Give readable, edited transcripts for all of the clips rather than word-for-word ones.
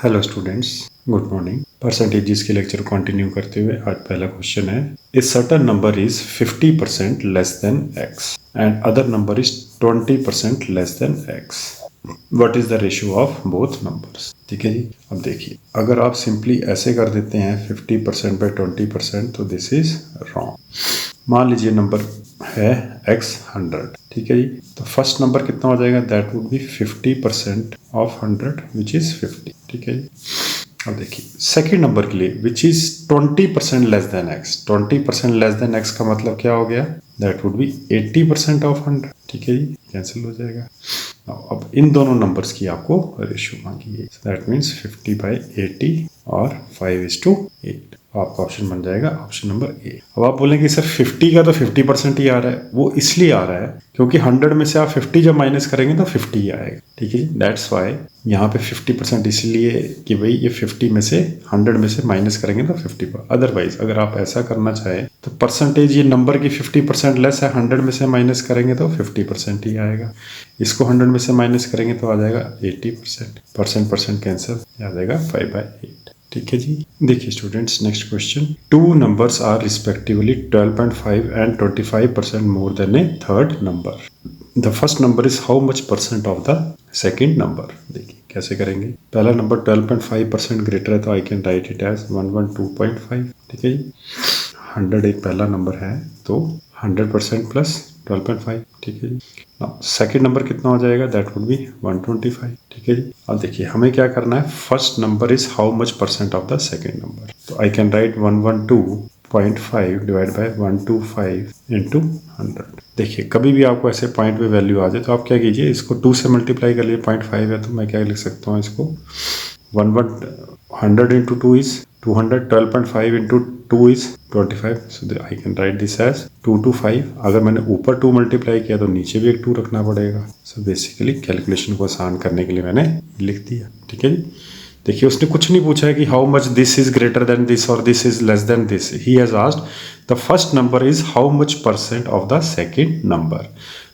Hello students, good morning. Percentages के lecture continue करते हुए आज पहला क्वेश्चन है, a certain number is 50% less than x and other number is 20% less than x. What is the ratio of both numbers. ठीक है जी। अब देखिए, अगर आप सिंपली ऐसे कर देते हैं 50% बाई 20%, तो दिस इज रॉन्ग। मान लीजिए नंबर है x 100। ठीक है जी। तो फर्स्ट नंबर कितना हो जाएगा, that would B 50% of 100 which is 50। ठीक है जी। अब देखिए सेकेंड नंबर के लिए which is 20% less than x। 20% less than x का मतलब क्या हो गया, दैट वुड बी 80% ऑफ 100। ठीक है जी, कैंसिल हो जाएगा। अब इन दोनों नंबर्स की आपको रेशियो मांगी है, दैट मीन्स 50/80 और 5:8। आपका ऑप्शन बन जाएगा ऑप्शन नंबर ए। अब आप बोलेंगे सर 50 का तो 50% ही आ रहा है, वो इसलिए आ रहा है क्योंकि 100 में से आप 50 जब माइनस करेंगे तो 50 ही आएगा। ठीक है जी, दैट्स वाई यहाँ पे 50% इसलिए कि भाई ये 50 में से 100 में से माइनस करेंगे तो 50 पर। अदरवाइज अगर आप ऐसा करना चाहें तो परसेंटेज ये नंबर की 50% लेस है, 100 में से माइनस करेंगे तो 50% ही आएगा। इसको 100 में से माइनस करेंगे तो आ जाएगा 80%। परसेंट कैंसिल, आ जाएगा 5/8। ठीक है जी। देखिए students, next question, two numbers are respectively 12.5 and 25% more than a third number. The first number is how much percent of the second number. देखिए कैसे करेंगे। पहला नंबर 12.5% ग्रेटर है तो I can write it as 112.5। ठीक है जी। 100 एक पहला नंबर है तो 100% प्लस 12.5। ठीक है जी। सेकेंड नंबर कितना हो जाएगा, दैट वुड बी 125। ठीक है जी। अब देखिए हमें क्या करना है, first number is how much percent of the second number. तो I can write 112.5 divide by 125 into 100। देखिए कभी भी आपको ऐसे पॉइंट पे वैल्यू आ जाए तो आप क्या कीजिए, इसको 2 से मल्टीप्लाई कर लिए। 0.5 है तो मैं क्या लिख सकता हूँ इसको, 100 into 2 is 200, 12.5 into 2 is 25। So I can write this as 2 to 5। अगर मैंने ऊपर 2 मल्टीप्लाई किया तो नीचे भी एक 2 रखना पड़ेगा। सो बेसिकली कैलकुलेशन को आसान करने के लिए मैंने लिख दिया। ठीक है जी। देखिए उसने कुछ नहीं पूछा है कि how much this is greater than this और this is less than this. He has asked the first number is how much percent of the second number.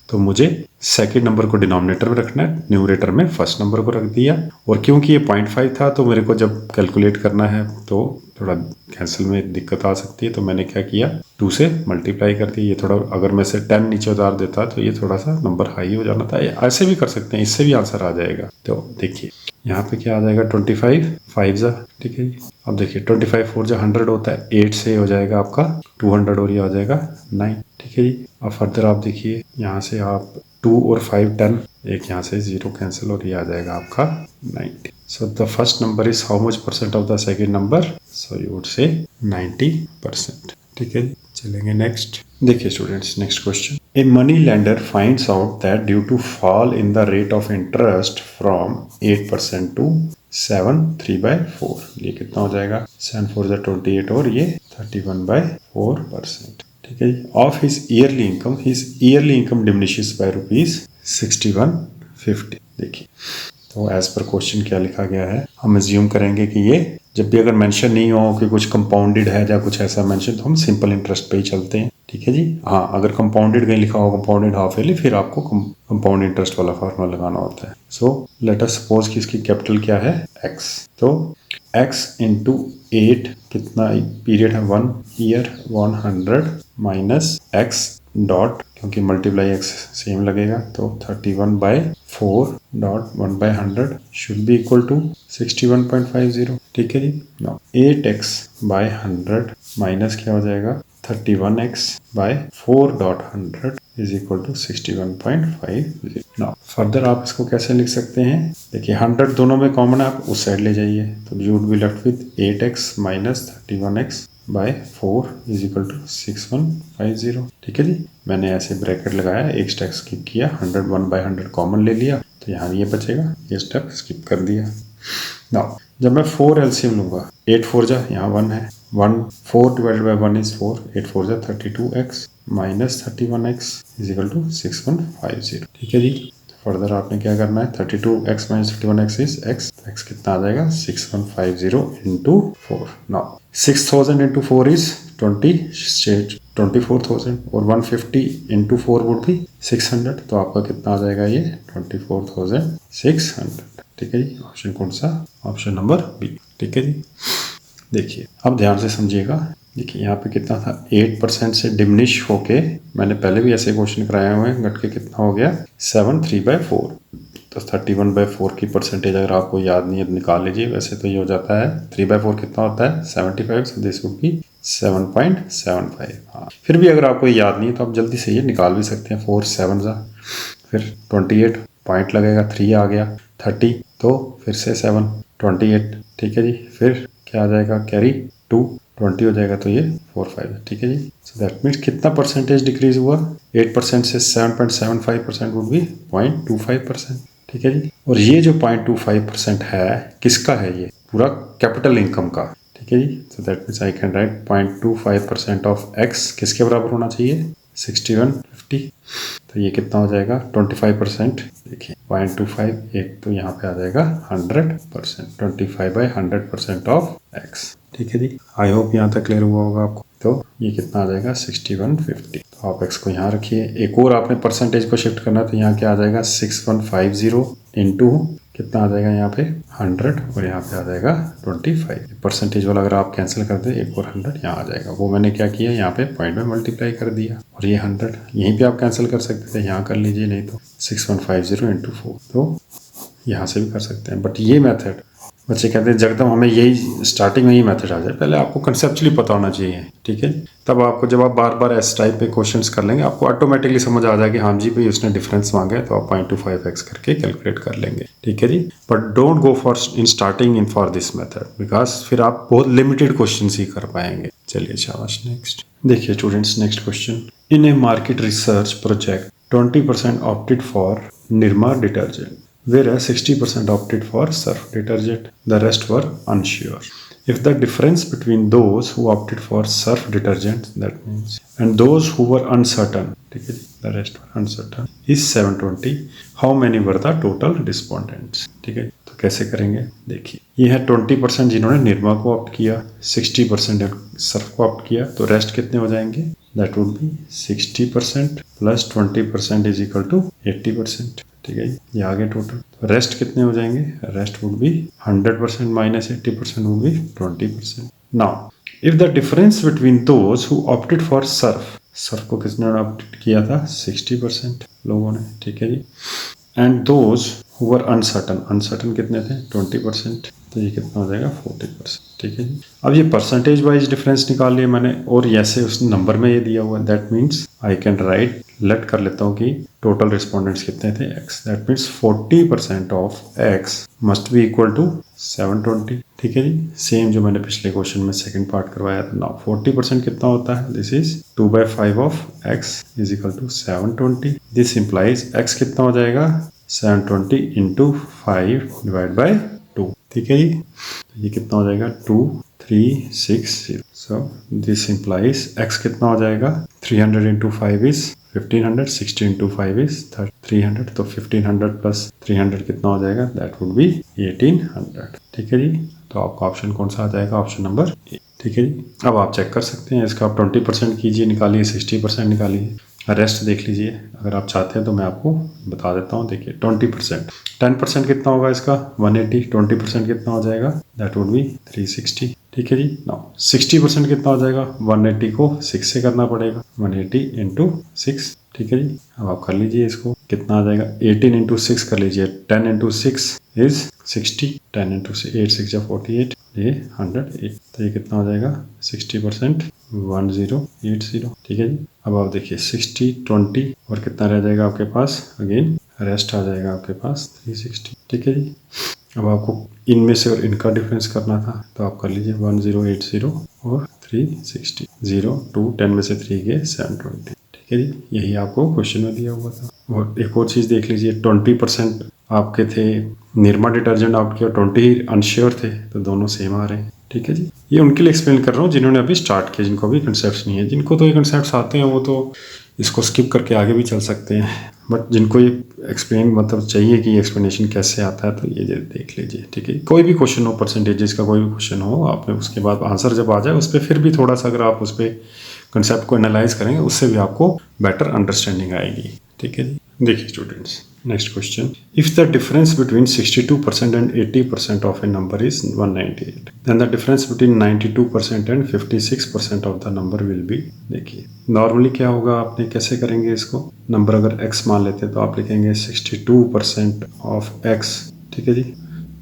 तो मुझे सेकेंड नंबर को डिनोमिनेटर में रखना है, न्यूमरेटर में फर्स्ट नंबर को रख दिया। और क्योंकि ये 0.5 था तो मेरे को जब कैलकुलेट करना है तो थोड़ा कैंसिल में दिक्कत आ सकती है, तो मैंने क्या किया, 2 से मल्टीप्लाई कर दिया। ये थोड़ा, अगर मैं से 10 नीचे उतार देता तो ये थोड़ा सा नंबर हाई हो जाना था। ऐसे भी कर सकते हैं, इससे भी आंसर आ जाएगा। तो देखिए यहाँ पे क्या आ जाएगा, 25 5 जा। ठीक है जी। अब देखिए 25 4 जा 100 होता है, 8 से हो जाएगा आपका 200 और ये आ जाएगा 9। ठीक है जी। अब फर्दर आप देखिए यहाँ से आप 2 और 5 10, एक यहाँ से 0 कैंसिल और ये आ जाएगा आपका 90। So the first number is how much percent of the second number. So you would say 90%। ठीक है, चलेंगे नेक्स्ट। देखिए students, next question, a money lender finds out that due to fall in the rate of interest from 8% to 7 3/4। ये कितना हो जाएगा, 7 4 जा 28 और ये 31/4%। ठीक है जी। Of his yearly income diminishes by ₹6150। देखिए तो एज पर क्वेश्चन क्या लिखा गया है, हम एज्यूम करेंगे कि ये जब भी अगर मेंशन नहीं हो कि कुछ कंपाउंडेड है या कुछ ऐसा मेंशन, तो हम सिंपल इंटरेस्ट पे ही चलते हैं। ठीक है जी। हाँ, अगर कंपाउंडेड कहीं लिखा हो कंपाउंडेड हाफ ईयरली, फिर आपको कंपाउंड इंटरेस्ट वाला फार्मूला लगाना होता है। सो लेट अस सपोज कि इसकी कैपिटल क्या है, x। तो x इंटू 8 कितना पीरियड है, 1 ईयर, 100 माइनस x डॉट, क्योंकि मल्टीप्लाई x सेम लगेगा तो 31/4 dot 1/100 should be equal to 61.50। ठीक है जी। नाउ 8x बाय 100 माइनस क्या हो जाएगा, 31x by 4 dot 100 is equal to 61.50। Now further आप इसको कैसे लिख सकते हैं, देखिए 100 दोनों में कॉमन है, आप उस साइड ले जाइए तो you would be left with 8x minus 31x by 4 is equal to 6150। ठीक है जी। मैंने ऐसे ब्रैकेट लगाया, एक स्टेप स्किप किया, 100 1/100 कॉमन ले लिया तो यहाँ ये बचेगा, ये स्टेप स्किप कर दिया। नाउ जब मैं 4 एलसीएम लूंगा, 8 4 जा, यहाँ 1 है, 1 4 डिवाइडेड बाय 1 इज 4, 8 4 जा 32x minus 31x is equal to 6150। ठीक है जी। फर्दर आपने क्या करना है, 32x minus 51x is x, x कितना आ जाएगा 6150 इंटू 4। नाउ 6000 इंटू 4 इज 24,000 और 150 इंटू 4 वुड भी 600, तो आपका कितना आ जाएगा ये 24,600। ठीक है जी, ऑप्शन कौन सा, ऑप्शन नंबर बी। ठीक है जी, देखिए अब ध्यान से समझिएगा। देखिए यहाँ पे कितना था, 8% से डिमिनिश होके, मैंने पहले भी ऐसे क्वेश्चन कराए हुए हैं, घट के कितना हो गया 7 3/4। तो 31/4 की परसेंटेज अगर आपको याद नहीं है तो निकाल लीजिए। वैसे तो ये हो जाता है 3/4 कितना होता है 75, सो दिस वुड बी 7.75। हाँ, फिर भी अगर आपको याद नहीं है तो आप जल्दी से ये निकाल भी सकते हैं। 4 7 फिर 28 पॉइंट लगेगा, 3 आ गया, 30 तो फिर से 7 28। ठीक है जी, फिर क्या आ जाएगा कैरी 2 20 हो जाएगा, तो ये 4 5। ठीक है जी, सो दैट मीन्स कितना परसेंटेज डिक्रीज हुआ, 8% से 7.75% वुड बी 0.25%। ठीक है जी, और ये जो 0.25% है किसका है, ये पूरा कैपिटल इनकम का। ठीक है जी, so that means I can write 0.25% of x किसके बराबर होना चाहिए 6150। तो ये कितना हो जाएगा 25%। देखिए 0.25 एक तो यहाँ पे आ जाएगा 100%, 25/100% ऑफ x। ठीक है जी, आई होप यहाँ तक क्लियर हुआ होगा आपको। तो ये कितना आ जाएगा 6150। तो आप x को यहाँ रखिए, एक और आपने परसेंटेज को शिफ्ट करना, तो यहाँ क्या आ जाएगा 6150 इंटू कितना आ जाएगा यहाँ पे 100 और यहाँ पे आ जाएगा 25। परसेंटेज वाला अगर आप कैंसिल कर दे, एक और 100 यहाँ आ जाएगा। वो मैंने क्या किया, यहाँ पे पॉइंट में मल्टीप्लाई कर दिया, और ये 100 यहीं पे आप कैंसिल कर सकते थे, यहाँ कर लीजिए, नहीं तो 6150 इंटू 4, तो यहाँ से भी कर सकते हैं। बट ये मेथड बच्चे कहते हैं जगदम हमें यही स्टार्टिंग में ही मेथड आ जाए, पहले आपको कंसेप्चुअली पता होना चाहिए। ठीक है, तब आपको जब आप बार बार इस टाइप पे क्वेश्चंस कर लेंगे, आपको ऑटोमेटिकली समझ आ जाएगा कि हाँ जी भाई उसने डिफरेंस मांगा है, तो आप 0.25x करके कैलकुलेट कर लेंगे। ठीक है जी, but don't go for in starting in for this method, because फिर आप बहुत लिमिटेड क्वेश्चन ही कर पाएंगे। चलिए शाबाश, नेक्स्ट देखिए students, next question. In A market research project 20% opted for Nirma detergent, whereas 60% opted for surf detergent. The rest were unsure. If the difference between those who opted for surf detergent, that means, and those who were uncertain, the rest were uncertain, is 720, how many were the total respondents? ठीक है, तो कैसे करेंगे, देखिए ये है 20% जिन्होंने निरमा को ऑप्ट किया, 60% सर्फ को ऑप्ट किया, तो रेस्ट कितने हो जाएंगे, that would be 60% plus 20% is equal to 80%। ठीक है, ये आगे टोटल, तो रेस्ट कितने हो जाएंगे, rest would be 100% minus 80% would be 20%। Now if the difference between those who opted for Surf, Surf को किसने ऑप्ट किया था 60% लोगों ने। ठीक है जी, and those who were uncertain, uncertain कितने थे 20%, तो ये कितना हो जाएगा 40%। ठीक है जी, अब ये परसेंटेज वाइज डिफरेंस निकाल लिया मैंने, और ऐसे उस नंबर में ये दिया हुआ है, that means I can write, let कर लेता हूँ कि टोटल रिस्पोंडेंट्स कितने थे x, that means 40% of x must be equal to 720। ठीक है जी, सेम जो मैंने पिछले क्वेश्चन में सेकंड पार्ट करवाया था। नाउ 40% कितना होता है, this is 2/5 of x is equal to 720। This implies x कितना हो जाएगा 720 इंटू 5 डिवाइड बाई 2। ठीक है जी, ये कितना हो जाएगा 2360। सो दिस इंप्लाइज x कितना हो जाएगा 300 इंटू 5 इज 1500, 60 इंटू 5 इज 300, तो 1500 प्लस 300 कितना हो जाएगा, दैट वुड बी 1800। ठीक है जी, तो आपका ऑप्शन कौन सा आ जाएगा, ऑप्शन नंबर ए। ठीक है जी, अब आप चेक कर सकते हैं इसका, आप 20% कीजिए, निकालिए, 60% निकालिए, रेस्ट देख लीजिए अगर आप चाहते हैं तो मैं आपको बता देता हूँ। देखिए 20%, 10% कितना होगा इसका 180, 20% कितना हो जाएगा, दैट वुड बी 360। ठीक है जी, नाउ 60% कितना हो जाएगा, 180 को 6 से करना पड़ेगा, 180 इंटू 6। ठीक है जी, अब आप कर लीजिए इसको, कितना आ जाएगा 18 इंटू 6 कर लीजिए, 10 इंटू 6 इज 60, 10 इंटू 8 6 या 48, ये 108, तो ये कितना हो जाएगा 60% 1080। ठीक है जी, अब आप देखिए 60 20 और कितना रह जाएगा आपके पास, अगेन रेस्ट आ जाएगा आपके पास 360। ठीक है जी, अब आपको इनमें से और इनका डिफरेंस करना था, तो आप कर लीजिए 1080 और 360, 0 2 10 में से 3 गए 720। ठीक है जी, यही आपको क्वेश्चन में दिया हुआ था। और एक और चीज़ देख लीजिए, 20% आपके थे निरमा डिटर्जेंट आउट किया, 20 अनश्योर थे, तो दोनों सेम आ रहे हैं। ठीक है जी, ये उनके लिए एक्सप्लेन कर रहा हूँ जिन्होंने अभी स्टार्ट किया, जिनको अभी कंसेप्ट नहीं है। जिनको तो ये कंसेप्ट आते हैं वो तो इसको स्किप करके आगे भी चल सकते हैं, बट जिनको ये एक्सप्लेन मतलब चाहिए कि एक्सप्लेनेशन कैसे आता है तो ये देख लीजिए, ठीक है। कोई भी क्वेश्चन हो, परसेंटेजेस का कोई भी क्वेश्चन हो, आपने उसके बाद आंसर जब आ जाए उस पर फिर भी थोड़ा सा अगर आप उस पर कंसेप्ट को एनालाइज करेंगे उससे भी आपको बेटर अंडरस्टैंडिंग आएगी, ठीक है जी। देखिए students, next question, if the difference between 62% and 80% of a number is 198, then the difference between 92% and 56% of the number will be. देखिए नॉर्मली क्या होगा, आपने कैसे करेंगे इसको, नंबर अगर x मान लेते हैं तो आप लिखेंगे 62% ऑफ x, ठीक है जी।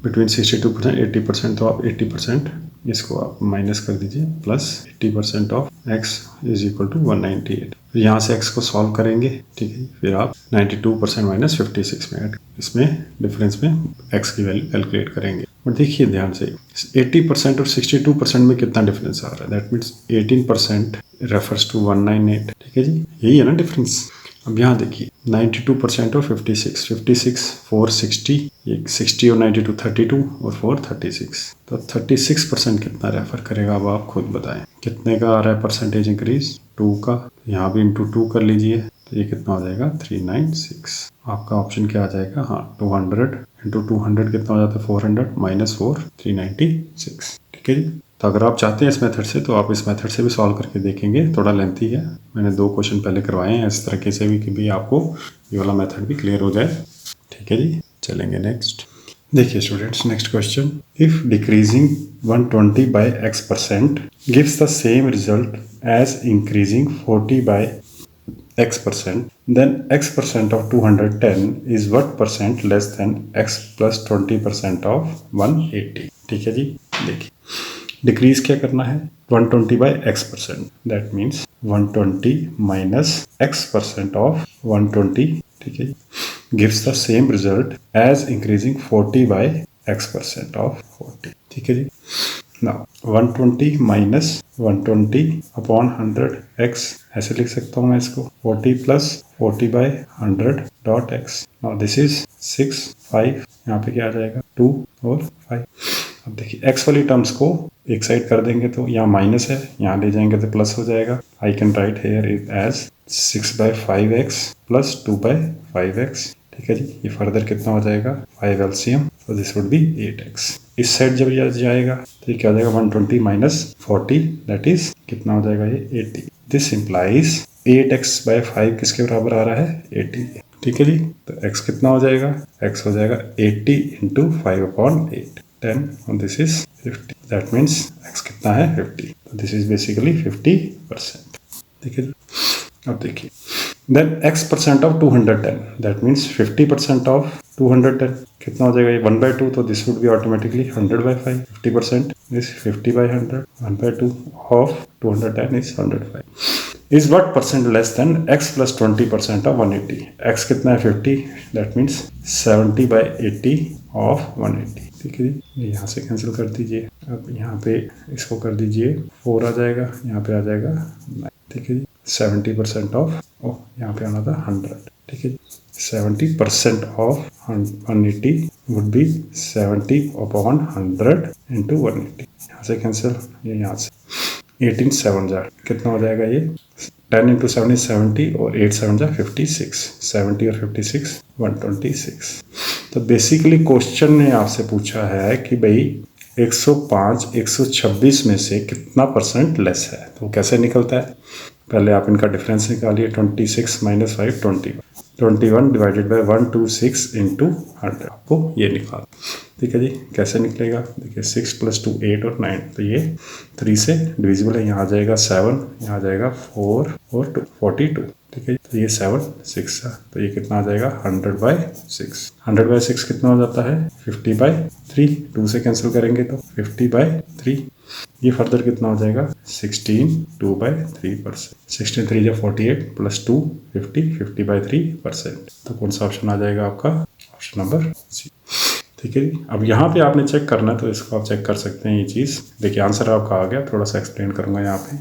बिटवीन 62% 80% तो आप 80% इसको आप माइनस कर दीजिए, plus 80% of x is equal to 198। फिर यहाँ से x को सॉल्व करेंगे, ठीक है। फिर आप 92% माइनस 56 में इसमें डिफरेंस में x की वैल्यू कैलकुलेट करेंगे। और देखिए ध्यान से 80% और 62% में कितना डिफरेंस आ रहा है, दैट मीन्स 18% रेफर्स टू 198, ठीक है जी। यही है ना डिफरेंस। अब यहाँ देखिए 92% और 56 4 60, ये 60 और 92 32 और 4 36, तो 36% कितना रेफर करेगा, अब आप खुद बताएं कितने का आ रहा है परसेंटेज इंक्रीज, 2 का। यहाँ भी इंटू 2 कर लीजिए तो ये कितना हो जाएगा 396। आपका ऑप्शन क्या आ जाएगा, हाँ 200 इंटू 200 कितना हो जाता है 400 माइनस 4 396, ठीक है जी। तो अगर आप चाहते हैं इस मेथड से तो आप इस मेथड से भी सॉल्व करके देखेंगे, थोड़ा लेंथी है, मैंने 2 क्वेश्चन पहले करवाए हैं इस तरीके से भी कि भी आपको ये वाला मेथड भी क्लियर हो जाए, ठीक है जी। चलेंगे नेक्स्ट। देखिए students, next question, if decreasing 120 by x% gives the same result as increasing 40 by x%, then x% of 210 is what percent less than x plus 20% of 180, ठीक है जी। देखिए डिक्रीज क्या करना है, 120 by x%, that means 120 minus x% of 120, ठीक है, gives the same result as increasing 40 by x% of 40, ठीक है जी। नाउ 120 माइनस 120 अपॉन 100x, ऐसे लिख सकता हूँ मैं इसको, 40 plus 40 by 100 dot x। Now this is 6 5, यहाँ पे क्या आ जाएगा 2 और 5। अब देखिए x वाली टर्म्स को एक साइड कर देंगे तो यहाँ माइनस है, यहाँ ले जाएंगे तो प्लस हो जाएगा। I can write here it as 6 by 5x plus 2 by 5x, ठीक है जी। ये फर्दर कितना हो जाएगा 5 एलसीएम, तो दिस वुड बी 8x। इस साइड जब ये जाएगा तो ये क्या हो जाएगा 120 माइनस 40, दैट इज कितना हो जाएगा ये 80। दिस इंप्लाइज 8x बाई 5 किसके बराबर आ रहा है 80, ठीक है जी। तो x कितना हो जाएगा, x हो जाएगा 80 इंटू 5 अपॉन 8 10 और this is 50, that means x कितना है 50, तो दिस इज बेसिकली 50%, ठीक है जी। अब देखिए then x% of 210, that means 50% of 210 कितना हो जाएगा ये 1/2, तो this would be automatically 100/5, 50% is 50/100, 1/2 of 210 is 105। Is what percent less than x plus 20% of 180, x कितना है 50, दैट मीन्स 70/80 ऑफ 180, ठीक है जी। यहाँ से कैंसिल कर दीजिए, अब यहाँ पे इसको कर दीजिए 4 आ जाएगा, यहाँ पे आ जाएगा 9, ठीक है जी। 70% ऑफ, यहाँ पे आना था 100, ठीक है जी। 70% of 180 would be 70 upon 100 into 180, यहाँ से कैंसिल, ये यहाँ से 18 7 जा कितना हो जाएगा ये 10 इंटू 7 इज 70 और 8 7 जा 56, 70 और 56 126। तो बेसिकली क्वेश्चन ने आपसे पूछा है कि भाई 105 126 में से कितना परसेंट लेस है, तो कैसे निकलता है, पहले आप इनका डिफरेंस निकालिए, 26 माइनस 5 21 डिवाइडेड बाई 126 इंटू 100, आपको ये निकाल, ठीक है जी। कैसे निकलेगा, देखिए 6 प्लस 2 8 और 9, तो ये 3 से डिविजिबल है, यहाँ आ जाएगा 7, यहाँ आ जाएगा 4 और 2 42, ठीक है। तो ये 7 6 है, तो ये कितना आ जाएगा 100/6, 100/6 कितना हो जाता है 50/3, 2 से कैंसिल करेंगे तो 50/3, ये फर्दर कितना हो जाएगा 16 2/3%, 16 3 जा 48 प्लस 2 50 50/3%, तो कौन सा ऑप्शन आ जाएगा आपका, ऑप्शन नंबर सी, ठीक है जी। अब यहाँ पे आपने चेक करना है तो इसको आप चेक कर सकते हैं, ये चीज़ देखिए आंसर आपका आ गया, थोड़ा सा एक्सप्लेन करूंगा। यहाँ पे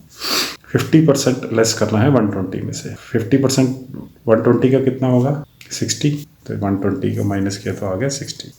50% लेस करना है 120 में से, 50% 120 का कितना होगा 60, तो 120 का माइनस किया तो आ गया 60।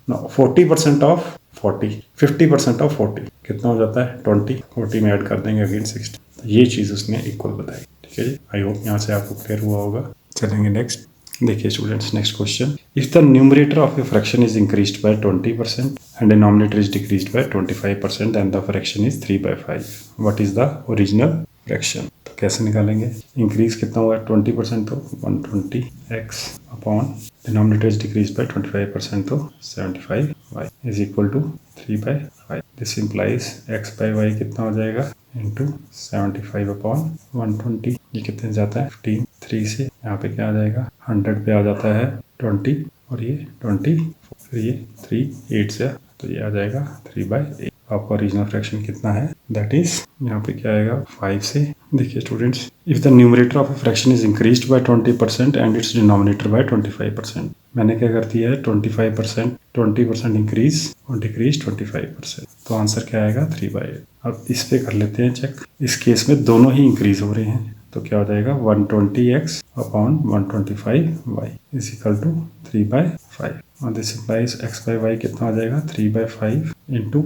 40% ऑफ 40, 50% ऑफ 40 कितना हो जाता है 20, 40 में ऐड कर देंगे अगेन 60, तो ये चीज़ उसने इक्वल बताई, ठीक है जी। आई होप यहाँ से आपको क्लियर हुआ होगा। चलेंगे नेक्स्ट। देखिए students, next question, if the numerator of a fraction is increased by 20% and denominator is decreased bye 25% and the fraction is 3/5, what is the original fraction? तो कैसे निकालेंगे? इंक्रीज कितना हुआ है 20%, तो 120x upon denominator is decrease by 25%, तो 75y is equal to 3/5। This implies x by y कितना हो जाएगा इंटू 75 अपॉन 120, ये कितने जाता है 15, 3 से यहाँ पे क्या आ जाएगा 100 पे आ जाता है 20 और ये 20, फिर ये 3 8 से, तो ये आ जाएगा 3/8। आपका ओरिजिनल फ्रैक्शन कितना है? दैट इज यहाँ पे क्या आएगा 5 से। देखिए students, if the numerator of a fraction is increased by 20% and it's denominator by 25%, मैंने क्या कर दिया है 25%, 20% इंक्रीज और डिक्रीज 25%, तो आंसर क्या आएगा 3/8। अब इस पे कर लेते हैं चेक। इस केस में दोनों ही इंक्रीज हो रहे हैं, तो क्या हो जाएगा 120x upon 125y is equal to 3/5 और this implies x by Y कितना हो जाएगा 3/5 इंटू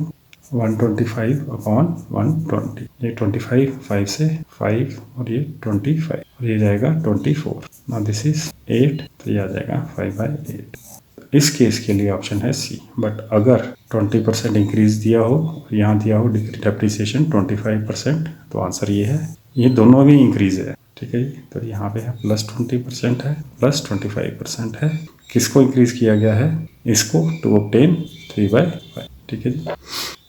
125 अपॉन 120, ये 25 5 से 5 और ये 25 और ये जाएगा 24, नाउ दिस इज 8, तो ये आ जाएगा 5/8। इस केस के लिए ऑप्शन है सी। बट अगर 20% इंक्रीज दिया हो और यहाँ दिया हो डेप्रिसिएशन 25%, तो आंसर ये है, ये दोनों भी इंक्रीज है, ठीक है जी। तो यहाँ पे है प्लस 20% है, प्लस 25% है। किसको इंक्रीज किया गया है? इसको, टू ऑब्टेन 3/5, ठीक है जी।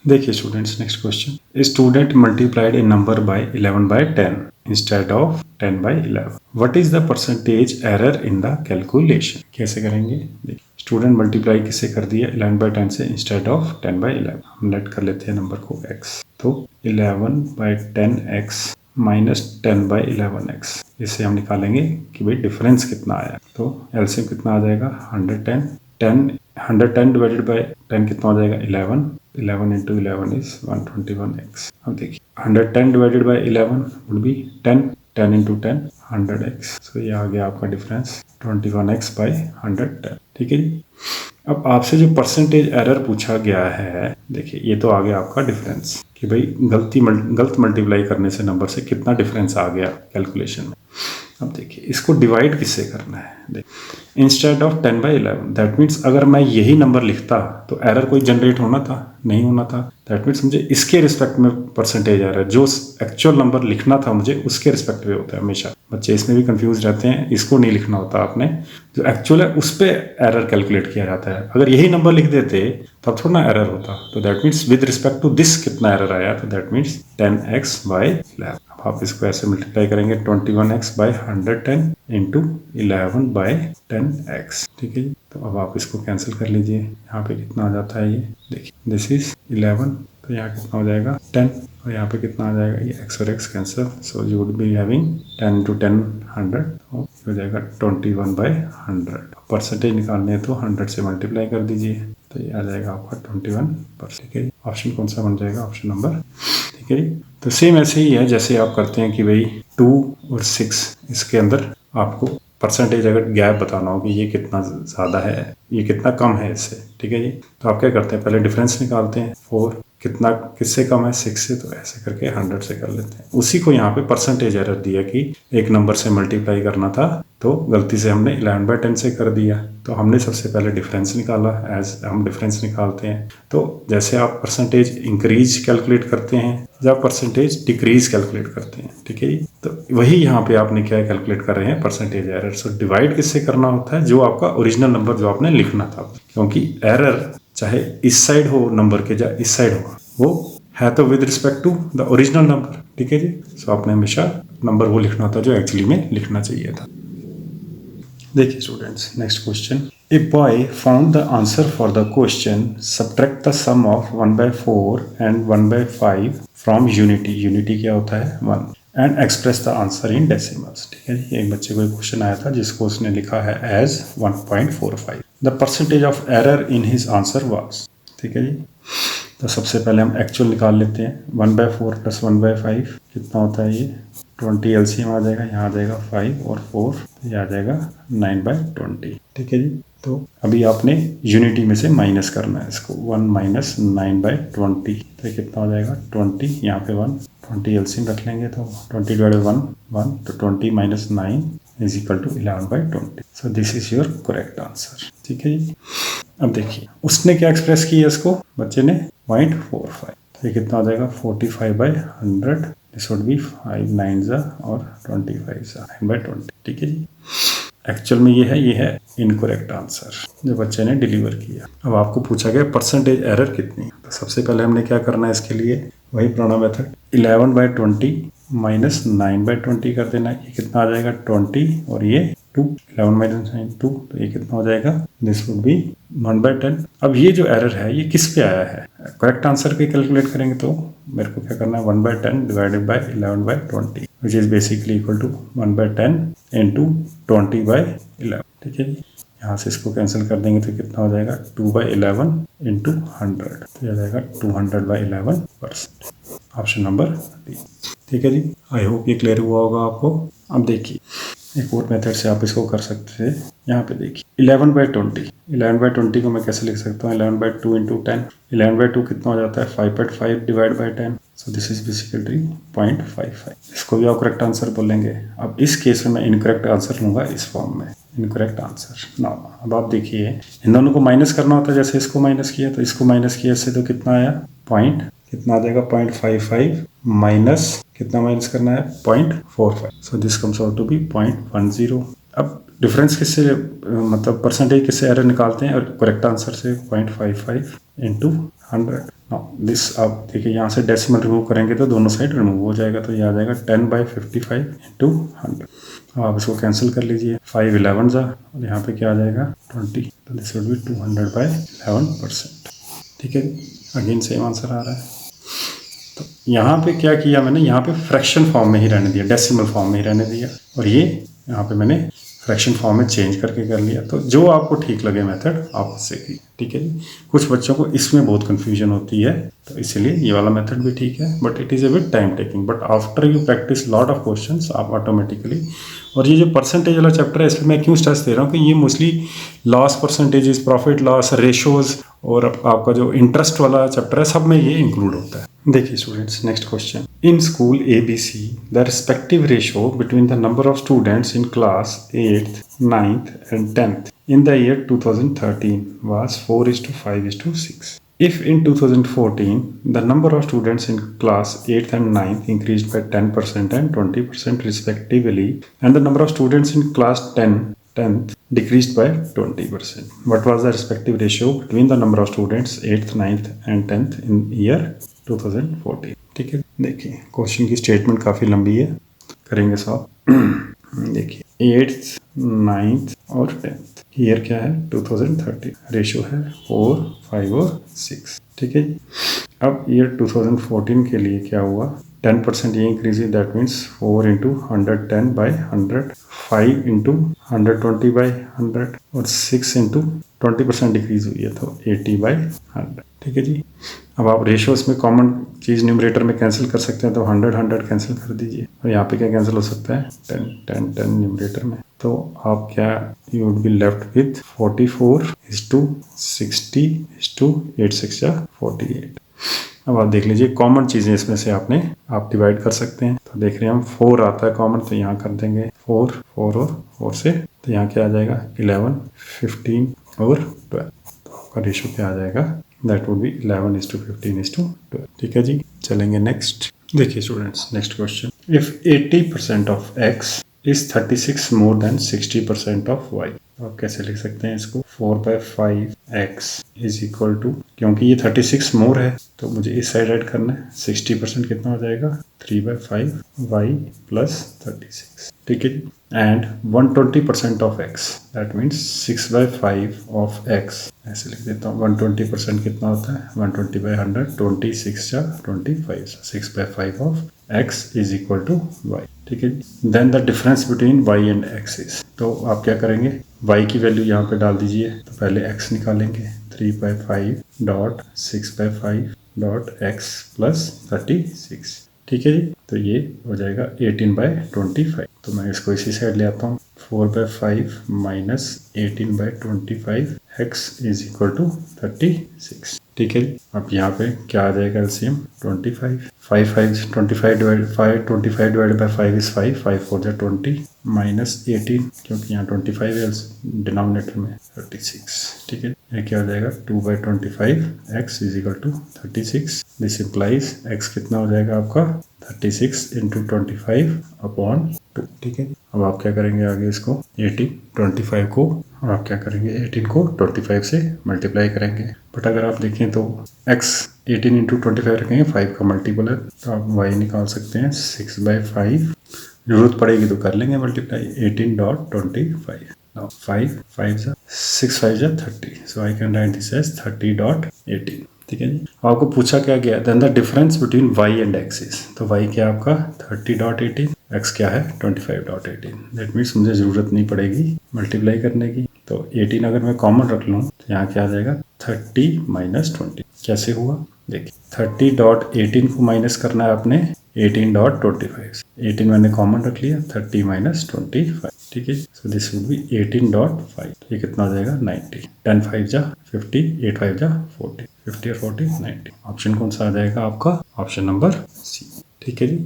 देखिए students, next question, a student multiplied A number by 11/10 instead of 10/11, what is the percentage error in the calculation? कैसे करेंगे? देखिए, स्टूडेंट मल्टीप्लाई किससे कर दिया 11/10 से इंस्टेड ऑफ 10/11, हम लेट कर लेते हैं नंबर को x, तो 11/10x माइनस 10/11x, इससे हम निकालेंगे कि भाई डिफरेंस कितना आया, तो एलसीएम कितना आ जाएगा 110 डिवाइडेड बाय 10 कितना हो जाएगा 11 इंटू 11 इज 121x। अब देखिए 110 divided by 11 would be 10 into 10 100x, सो ये आ गया आपका डिफरेंस 21x बाई 110, ठीक है जी। अब आपसे जो परसेंटेज एरर पूछा गया है, देखिए ये तो आ गया आपका डिफरेंस कि भाई गलत मल्टीप्लाई करने से नंबर से कितना डिफरेंस आ गया कैलकुलेशन में। अब देखिए इसको डिवाइड किससे करना है, देखिए इंस्टेड ऑफ 10/11, दैट मीन्स अगर मैं यही नंबर लिखता तो एरर कोई जनरेट होना था, नहीं होना था। दैट मीन्स मुझे इसके रिस्पेक्ट में परसेंटेज एरर, जो एक्चुअल नंबर लिखना था मुझे उसके रिस्पेक्ट में होता है हमेशा। बच्चे इसमें भी कंफ्यूज रहते हैं, इसको नहीं लिखना होता आपने, जो एक्चुअल है उस पर एरर कैलकुलेट किया जाता है। अगर यही नंबर लिख देते तब थोड़ा ना एरर होता, तो that means with respect to this कितना एरर आया, तो दैट मीन्स 10x/11। आप इसको ऐसे मल्टीप्लाई करेंगे 21x/110 इंटू 11/10x, ठीक है जी। तो अब आप इसको कैंसिल कर लीजिए, यहाँ पे कितना आ जाता है, ये देखिए दिस इज 11, तो यहाँ कितना हो जाएगा 10 और यहाँ पे कितना आ जाएगा, ये x और x cancel, so you would be having 10 into 10 100, तो हो जाएगा 21/100। परसेंटेज निकालने है तो 100 से मल्टीप्लाई कर दीजिए, तो ये आ जाएगा आपका 21%, ठीक है। ऑप्शन कौन सा बन जाएगा? ऑप्शन नंबर, ठीक है जी। तो सेम ऐसे ही है जैसे आप करते हैं कि भाई 2 और 6, इसके अंदर आपको परसेंटेज अगर गैप बताना हो कि ये कितना ज़्यादा है, ये कितना कम है इससे, ठीक है जी। तो आप क्या करते हैं, पहले डिफरेंस निकालते हैं, 4 कितना किससे कम है 6 से, तो ऐसे करके 100 से कर लेते हैं। उसी को यहाँ पे परसेंटेज एरर दिया कि एक नंबर से मल्टीप्लाई करना था तो गलती से हमने 11/10 से कर दिया, तो हमने सबसे पहले डिफरेंस निकाला, एज हम डिफरेंस निकालते हैं। तो जैसे आप परसेंटेज इंक्रीज कैलकुलेट करते हैं या परसेंटेज डिक्रीज कैलकुलेट करते हैं, ठीक है जी। तो वही यहाँ पे आपने क्या कैलकुलेट कर रहे हैं, परसेंटेज एरर। सो डिवाइड किससे करना होता है, जो आपका ओरिजिनल नंबर जो आपने लिखना था, क्योंकि एरर चाहे इस साइड हो नंबर के या इस साइड हो, वो है तो with respect to the original number, ठीक है जी। सो आपने हमेशा नंबर वो लिखना था जो एक्चुअली में लिखना चाहिए था। देखिए students, next question, a boy found the answer for the question subtract the sum of 1/4 and 1/5 from unity. Unity क्या होता है 1, and express the answer in decimals, ठीक है जी। एक बच्चे को एक क्वेश्चन आया था जिसको उसने लिखा है as 1.45, the percentage of error in his answer was, ठीक है जी। तो सबसे पहले हम एक्चुअल निकाल लेते हैं, 1/4 प्लस 1/5 कितना होता है, ये 20 एलसीएम आ जाएगा, यहाँ आ जाएगा 5 और 4, ये आ जाएगा 9/20, ठीक है जी। तो अभी आपने यूनिटी में से माइनस करना है इसको, 1 माइनस 9/20, तो ये कितना हो जाएगा 20, यहाँ पे 1, 20 एलसीएम रख लेंगे तो 20 डिवाइडेड 1 1, तो 20 minus 9 is equal to 11/20। So this is your correct answer. ठीक है जी। अब देखिए उसने क्या एक्सप्रेस किया इसको, बच्चे ने 0.45, तो ये कितना हो जाएगा 45/100। दिस वुड बी 5 9 और 25 9/20। ठीक है जी। एक्चुअल में ये है इनकरेक्ट आंसर जो बच्चे ने डिलीवर किया। अब आपको पूछा गया परसेंटेज एरर कितनी, तो सबसे पहले हमने क्या करना है इसके लिए, वही पुराना मेथड 11/20 माइनस 9/20 कर देना। ये कितना आ जाएगा 20 और ये 2, 11 माइनस 9 2, तो ये कितना हो जाएगा, दिस वुड बी 1/10। अब ये जो एरर है ये किस पे आया है, करेक्ट आंसर पे कैलकुलेट करेंगे तो मेरे को क्या करना है 1/10 divided by 11/20 which is basically equal to 1/10 into 20/11। ठीक है जी। यहाँ से इसको कैंसिल कर देंगे तो कितना हो जाएगा 2/11 इंटू 100, तो यह जाएगा 200/11%। Option number D. ठीक है जी। आई होप ये क्लियर हुआ होगा आपको। अब देखिए एक और मेथड से आप इसको कर सकते थे। यहाँ पे देखिए 11/20, 11/20 को मैं कैसे लिख सकता हूँ 11/2 इंटू 10। 11/2 कितना हो जाता है 5/5 divide by 10। So this is basically 0.55। इसको भी आप करेक्ट आंसर बोलेंगे। अब इस केस में मैं इनकरेक्ट आंसर लूंगा इस फॉर्म में, इनकरेक्ट आंसर ना। अब आप देखिए इन दोनों को माइनस करना होता है, जैसे इसको माइनस किया तो इसको माइनस किया, इससे तो कितना आया पॉइंट, कितना आ जाएगा 0.55 माइनस कितना माइनस करना है 0.45। So this comes out to be 0.10। अब डिफरेंस किससे मतलब परसेंटेज किससे एरर निकालते हैं, और करेक्ट आंसर से 0.55 इंटू 100। दिस आप देखिए यहाँ से डेसिमल रिमूव करेंगे तो दोनों साइड रिमूव हो जाएगा, तो ये आ जाएगा 10/55 इंटू 100। अब आप इसको कैंसिल कर लीजिए, 5 11 और यहाँ पे क्या आ जाएगा 20, तो दिस वुड बी 200/11%। ठीक है, अगेन सेम आंसर आ रहा है। तो यहाँ पे क्या किया मैंने, यहाँ पे फ्रैक्शन फॉर्म में ही रहने दिया, डेसिमल फॉर्म में ही रहने दिया, और ये यहाँ पे मैंने फ्रैक्शन फॉर्म में चेंज करके कर लिया। तो जो आपको ठीक लगे मेथड आप उससे की। ठीक है जी। कुछ बच्चों को इसमें बहुत कंफ्यूजन होती है, तो इसलिए ये वाला मेथड भी ठीक है, but it is a bit time taking. But after you practice lot of questions आप ऑटोमेटिकली, और ये जो परसेंटेज वाला चैप्टर है इसमें मैं क्यों स्ट्रेस दे रहा हूँ कि ये mostly loss percentages, profit loss ratios और आपका जो इंटरेस्ट वाला चैप्टर है सब में ये इंक्लूड होता है। देखिए students, next question. In school ABC the respective ratio between the number of students in class 8th, 9th and 10th in the year 2013 was 4:5:6. If in 2014 the number of students in class 8th and 9th increased by 10% and 20% respectively, and the number of students in class 10th decreased by 20%, what was the respective ratio between the number of students 8th, 9th and 10th in year 2014? ठीक है, देखिए question की statement काफ़ी लंबी है, करेंगे solve. देखिए 8th, 9th और 10th, ईयर क्या है 2013, रेशियो है 4, 5 और 6। ठीक है जी। अब ईयर 2014 के लिए क्या हुआ, 10% ये इंक्रीज है, दैट मीन्स 4 इंटू 110/100, 5 इंटू 120/100 और 6 इंटू 20% डिक्रीज हुई है तो 80/100। ठीक है जी। अब आप रेशियोज में कॉमन चीज़ न्यूमरेटर में कैंसिल कर सकते हैं, तो 100 कैंसिल कर दीजिए, और यहाँ पे क्या कैंसिल हो सकता है 10 न्यूमरेटर में, तो आप क्या you would be left with 44:60:8 6 48। अब आप देख लीजिए कॉमन चीज़ें इसमें से आप डिवाइड कर सकते हैं। तो देख रहे हैं हम 4 आता है कॉमन, तो यहाँ कर देंगे 4 और 4 से, तो यहाँ क्या आ जाएगा 11, 15 और 12, तो आपका रेशियो क्या आ जाएगा, दैट वुड बी 11:15:12। ठीक है जी। चलेंगे नेक्स्ट। देखिए students, next question. If 80% of x is 36 more than 60% of y, आप कैसे लिख सकते हैं इसको, 4/5x इज इक्वल टू, क्योंकि ये 36 मोर है तो मुझे इस साइड ऐड करना है, 60% कितना हो जाएगा 3/5y प्लस 36। ठीक है। And 120% of x, that means 6/5 of x, ऐसे लिख देता हूँ। 120% कितना होता है 120/100, 26 या 25, 6/5 of x is equal to y। ठीक है। Then the difference between y and x is, तो आप क्या करेंगे, y की वैल्यू यहाँ पे डाल दीजिए, तो पहले x निकालेंगे, 3/5 डॉट 6/5 डॉट x प्लस 36। ठीक है जी। तो ये हो जाएगा 18/25, तो मैं इसको इसी साइड ले आता हूँ, 4/5 minus 18/25 x is equal to 36। ठीक है जी। अब यहाँ पे क्या आ जाएगा एलसीएम 25, 25 डिवाइडेड बाई 5 इज 5, 5 4 जा 20 माइनस 18 क्योंकि यहाँ 25 है डिनोमिनेटर में 36, ठीक है। ये क्या हो जाएगा 2/25 x is equal to 36। This implies x कितना हो जाएगा आपका 36 इंटू 25 अपॉन 2, ठीक है। अब आप क्या करेंगे आगे इसको 25 को और आप क्या करेंगे 18 को 25 से मल्टीप्लाई करेंगे। बट अगर आप देखें तो x 18 इंटू 25 रखेंगे 5 का मल्टीपल है तो आप y निकाल सकते हैं 6/5। जरूरत पड़ेगी तो कर लेंगे multiply 18.25। Now 5 6 5 30, so I can write this as 30.18, ठीक है जी। आपको पूछा क्या गया then the difference between y and x is, तो y क्या आपका 30.18, x क्या है 25.18। दैट मीन्स मुझे ज़रूरत नहीं पड़ेगी मल्टीप्लाई करने की। तो 18 अगर मैं कॉमन रख लूँ तो यहाँ क्या आ जाएगा 30 माइनस 20। कैसे हुआ देखिए 30.18 को माइनस करना है आपने 18.25 से। 18 मैंने कॉमन रख लिया 30 माइनस 25, ठीक है। सो दिस वुड बी 18.5, ये कितना हो जाएगा 90। 10 5 जा 50, 8 5 जा 40, 50 और 40 90। ऑप्शन कौन सा आ जाएगा आपका ऑप्शन नंबर सी, ठीक है जी।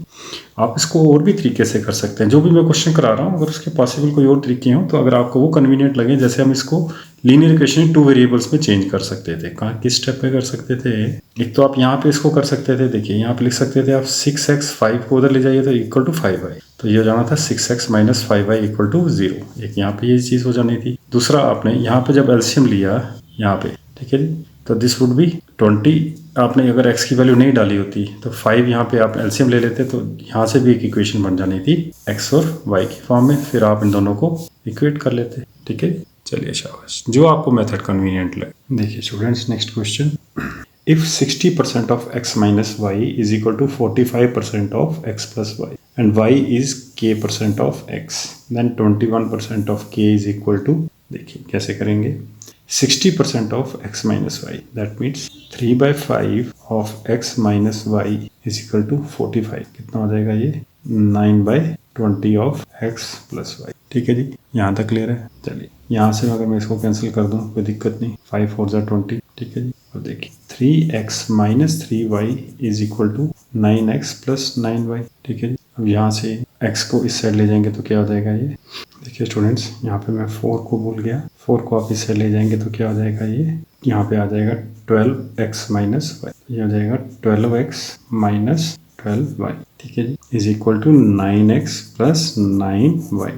आप इसको और भी तरीके से कर सकते हैं, जो भी मैं क्वेश्चन करा रहा हूँ अगर उसके पॉसिबल कोई और तरीके हों तो अगर आपको वो कन्वीनियंट लगे, जैसे हम इसको लीनियर इक्वेशन 2 वेरिएबल्स में चेंज कर सकते थे। कहाँ किस स्टेप पे कर सकते थे, एक तो आप यहाँ पे इसको कर सकते थे, देखिए यहाँ पे लिख सकते थे आप 6x 5 को उधर ले जाइए तो इक्वल टू 5y, तो ये हो जाना था 6x minus 5y equal to 0। एक यहाँ पे ये चीज़ हो जानी थी। दूसरा आपने यहाँ पे जब एलसीएम लिया यहाँ पे, ठीक है जी, तो दिस वुड बी 20। आपने अगर x की वैल्यू नहीं डाली होती तो 5 यहाँ पे आप एलसीएम ले लेते तो यहाँ से भी एक इक्वेशन बन जानी थी x और y की फॉर्म में, फिर आप इन दोनों को इक्वेट कर लेते, ठीक है। चलिए शाबाश, जो आपको मेथड कन्वीनियंट लगे। देखिए students next question, if 60% of x minus y is equal to 45% of x plus y and y is k% of x, then 21% of k is equal to, देखिए कैसे करेंगे 60% of x minus y, that means 3/5 of x minus y is equal to 45। कितना हो जाएगा ये 9/20 of x plus y, ठीक है जी। यहाँ तक क्लियर है। चलिए यहाँ से अगर मैं इसको कैंसिल कर दूँ कोई दिक्कत नहीं, 5 4 जा 20, ठीक है जी। और देखिए 3x minus 3y is equal to 9x plus 9y, ठीक है जी। अब यहाँ से x को इस साइड ले जाएंगे तो क्या हो जाएगा ये, देखिए स्टूडेंट्स यहाँ पे मैं 4 को भूल गया, 4 को आप इस साइड ले जाएंगे तो क्या हो जाएगा ये, यहाँ पे आ जाएगा 12x माइनस y, ये हो जाएगा 12x माइनस 12y, ठीक है जी, is equal to 9x plus 9y।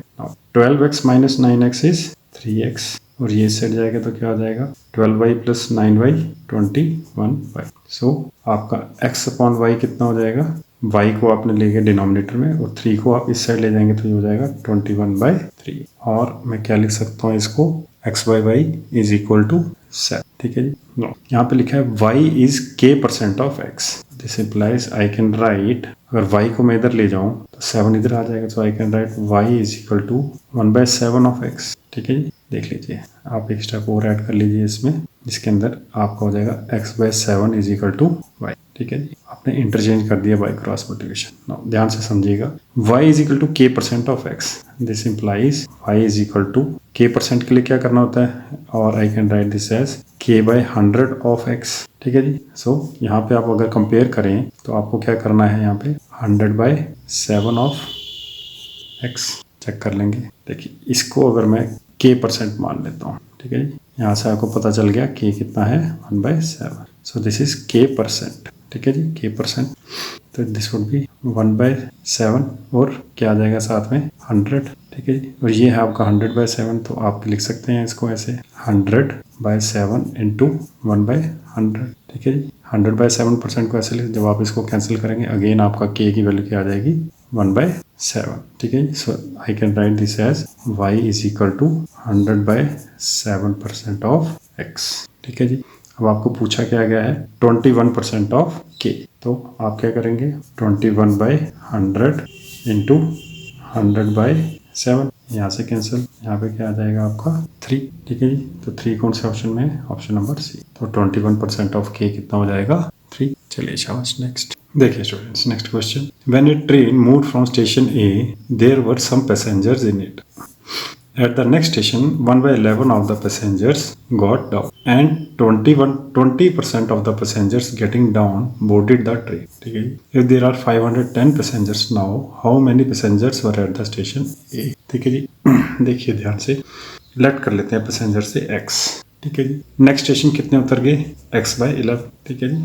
12x minus 9x is 3x और ये सेट जाएगा तो क्या हो जाएगा 12y प्लस 9y 21y। सो आपका x अपॉन y कितना हो जाएगा, y को आपने ले गया डिनोमिनेटर में और 3 को आप इस साइड ले जाएंगे तो ये हो जाएगा 21/3। और मैं क्या लिख सकता हूँ इसको x/y इज इक्वल टू 7, ठीक है जी। यहाँ पे लिखा है y is k% of x, this implies I can right, अगर y को मैं इधर ले जाऊँ तो 7 इधर आ जाएगा, तो I can write y is equal to 1/7 of x, ठीक है जी। देख लीजिए आप एक स्टेप और ऐड कर लीजिए इसमें, जिसके अंदर आपका हो जाएगा x/7 is equal to y, ठीक है जी। आपने इंटरचेंज कर दिया बाय क्रॉस मल्टीप्लिकेशन। ध्यान से समझिएगा y is equal to k% of x, this implies y is equal to k% के लिए क्या करना होता है, और I can write this as k/100 of x, ठीक है जी। सो यहाँ पे आप अगर कंपेयर करें तो आपको क्या करना है, यहाँ पे 100/7 ऑफ x चेक कर लेंगे। देखिए इसको अगर मैं k% मान लेता हूँ, ठीक है जी। यहाँ से आपको पता चल गया k कितना है 1/7, सो दिस इज k%, ठीक है जी, k%। तो दिस वुड बी 1/7 और क्या आ जाएगा साथ में 100, ठीक है जी। और ये है आपका 100/7, तो आप लिख सकते हैं इसको ऐसे 100/7 इंटू 1/100, ठीक है जी। 100/7% को ऐसे लिख, जब आप इसको कैंसिल करेंगे अगेन आपका k की वैल्यू क्या आ जाएगी 1/7, ठीक है जी। So I can write this as y is equal to 100/7% of x, ठीक है जी। अब आपको पूछा क्या गया है 21% ऑफ k, तो आप क्या करेंगे 21/100 इंटू 100/7, यहाँ से कैंसिल, यहाँ पे क्या आ जाएगा आपका 3, ठीक है जी। तो 3 कौन से ऑप्शन में है, ऑप्शन नंबर सी। तो 21% ऑफ k कितना हो जाएगा 3। चलिए शाबाश नेक्स्ट। देखिए students next question, when a train moved from station A there were some passengers in it At the next station, 1/11 of the passengers got down, and 20% of the passengers getting down boarded the train. ठीक है जी. If there are 510 passengers now, how many passengers were at the station A? ठीक है जी. देखिए ध्यान से, late कर लेते हैं पैसेंजर से x. ठीक है जी. नेक्स्ट स्टेशन कितने उतर गए? x/11. ठीक है जी.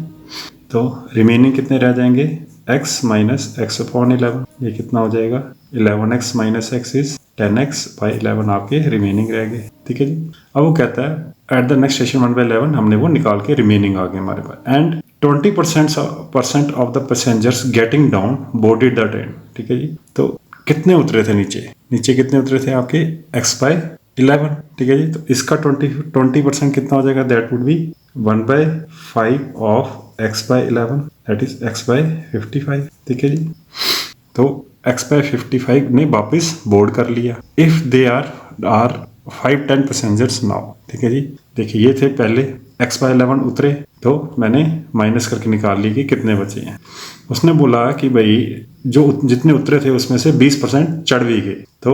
तो रिमेनिंग कितने रह जाएंगे? x minus x upon 11. ये कितना हो जाएगा? 11x minus x is 10x/11 आपके रिमेनिंग रह गए. ठीक है जी. अब वो कहता है एट द नेक्स्ट स्टेशन 1/11 हमने वो निकाल के रिमेनिंग आ गए हमारे पास. And 20% of the passengers getting down boarded the train. ठीक है जी. तो कितने उतरे थे नीचे? नीचे कितने उतरे थे आपके? x/11. ठीक है जी. तो इसका 20% कितना हो जाएगा? That would B 1/5 of x/11, that is x/55. ठीक है जी. तो x/55 ने वापस बोर्ड कर लिया. If they are 510 passengers now. ठीक है जी. देखिए ये थे पहले x/11 उतरे, तो मैंने माइनस करके निकाल ली कि कितने बचे हैं. उसने बोला कि भाई जो जितने उतरे थे उसमें से 20% चढ़ भी गए, तो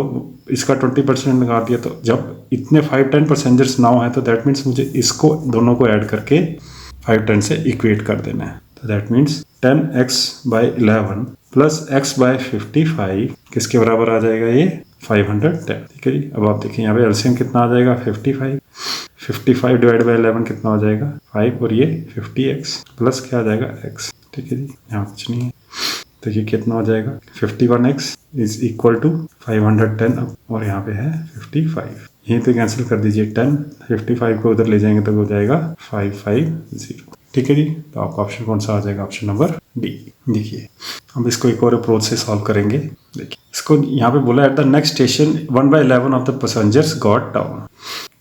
इसका 20% निकाल दिया. तो जब इतने 510 पैसेंजर्स नाउ हैं तो दैट मीन्स मुझे इसको दोनों को ऐड करके 510 से इक्वेट कर देना है. तो that means 10x/11 plus x/55 किसके बराबर आ जाएगा? ये 510. ठीक है जी. अब आप देखिए यहाँ पे एलसीएम कितना आ जाएगा? 55 डिवाइड बाई 11 कितना हो जाएगा? 5 और ये 50x प्लस क्या आ जाएगा? x. ठीक है जी. यहाँ कुछ नहीं है. तो ये कितना हो जाएगा? 51x इज इक्वल टू 510 और यहाँ पे है 55. यहीं पे कैंसिल कर दीजिए 10. 55 को उधर ले जाएंगे तो हो जाएगा 550. ठीक है जी. तो आपका ऑप्शन कौन सा आ जाएगा? Option number D. देखिए हम इसको एक और अप्रोच से सॉल्व करेंगे. देखिए इसको यहाँ पे बोला at the next station 1/11 of the passengers got down.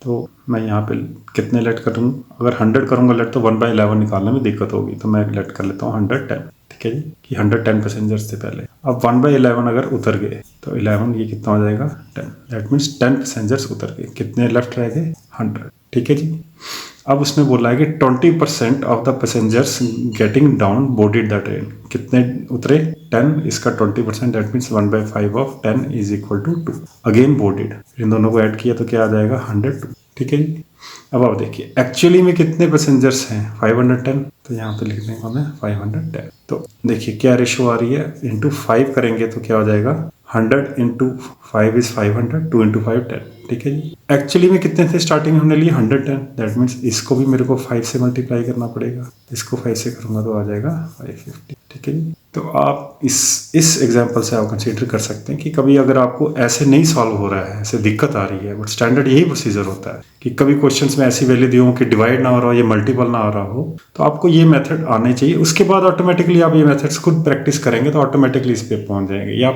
तो मैं यहाँ पे कितने लेट करूँ? अगर 100 करूँगा लेट तो 1/11 निकालने में दिक्कत होगी, तो मैं लेट कर लेता हूँ 110. ठीक है जी. कि 110 पैसेंजर्स थे पहले. अब 1/11 अगर उतर गए तो 11 ये कितना हो जाएगा? 10. दैट मीन्स 10 पैसेंजर्स उतर गए. कितने लेफ्ट रह गए? 100. ठीक है जी. अब उसने बोला है कि 20% of the passengers getting down boarded the train. कितने उतरे? 10. इसका 20% that means 1/5 of 10 is equal to 2. Again boarded. इन दोनों को ऐड किया तो क्या आ जाएगा? 102. ठीक है जी. अब आप देखिए एक्चुअली में कितने पैसेंजर्स हैं? 510. तो यहाँ पे लिख देंगे हमें 510. तो देखिए क्या रेशो आ रही है? इंटू 5 करेंगे तो क्या हो जाएगा? 100 इंटू 5 इज 500. 2 इंटू 5 10. ठीक है जी. एक्चुअली में कितने थे स्टार्टिंग हमने लिए? 110. दैट मीन्स इसको भी मेरे को 5 से मल्टीप्लाई करना पड़ेगा. इसको 5 से करूँगा तो आ जाएगा 550. ठीक है जी. तो आप इस एग्जांपल से आप कंसीडर कर सकते हैं कि कभी अगर आपको ऐसे नहीं सॉल्व हो रहा है, ऐसे दिक्कत आ रही है, बट स्टैंडर्ड यही प्रोसीजर होता है कि कभी क्वेश्चंस में ऐसी वैल्यू दी हो कि डिवाइड ना हो रहा हो या मल्टीपल ना आ रहा हो, तो आपको ये मेथड आने चाहिए. उसके बाद ऑटोमेटिकली आप ये मेथड्स खुद प्रैक्टिस करेंगे तो ऑटोमेटिकली इस पर पहुंच जाएंगे. या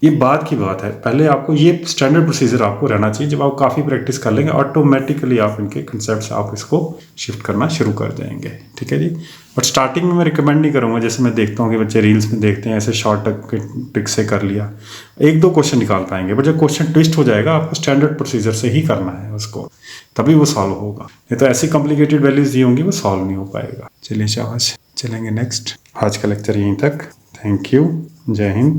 ये बात की बात है, पहले आपको ये स्टैंडर्ड प्रोसीजर आपको रहना चाहिए. जब आप काफ़ी प्रैक्टिस कर लेंगे ऑटोमेटिकली आप इनके कंसेप्ट आप इसको शिफ्ट करना शुरू कर देंगे. ठीक है जी. बट स्टार्टिंग में मैं रिकमेंड नहीं करूँगा. जैसे मैं देखता हूँ कि बच्चे रील्स में देखते हैं ऐसे शॉर्ट ट्रिक से कर लिया, 1-2 क्वेश्चन निकाल पाएंगे. बट जब क्वेश्चन ट्विस्ट हो जाएगा आपको स्टैंडर्ड प्रोसीजर से ही करना है उसको, तभी वो सॉल्व होगा. नहीं तो ऐसी कॉम्प्लिकेटेड वैल्यूज दी होंगी वो सॉल्व नहीं हो पाएगा. चलिए शाबाश. चलेंगे नेक्स्ट. आज का लेक्चर यहीं तक. Thank you. जय हिंद.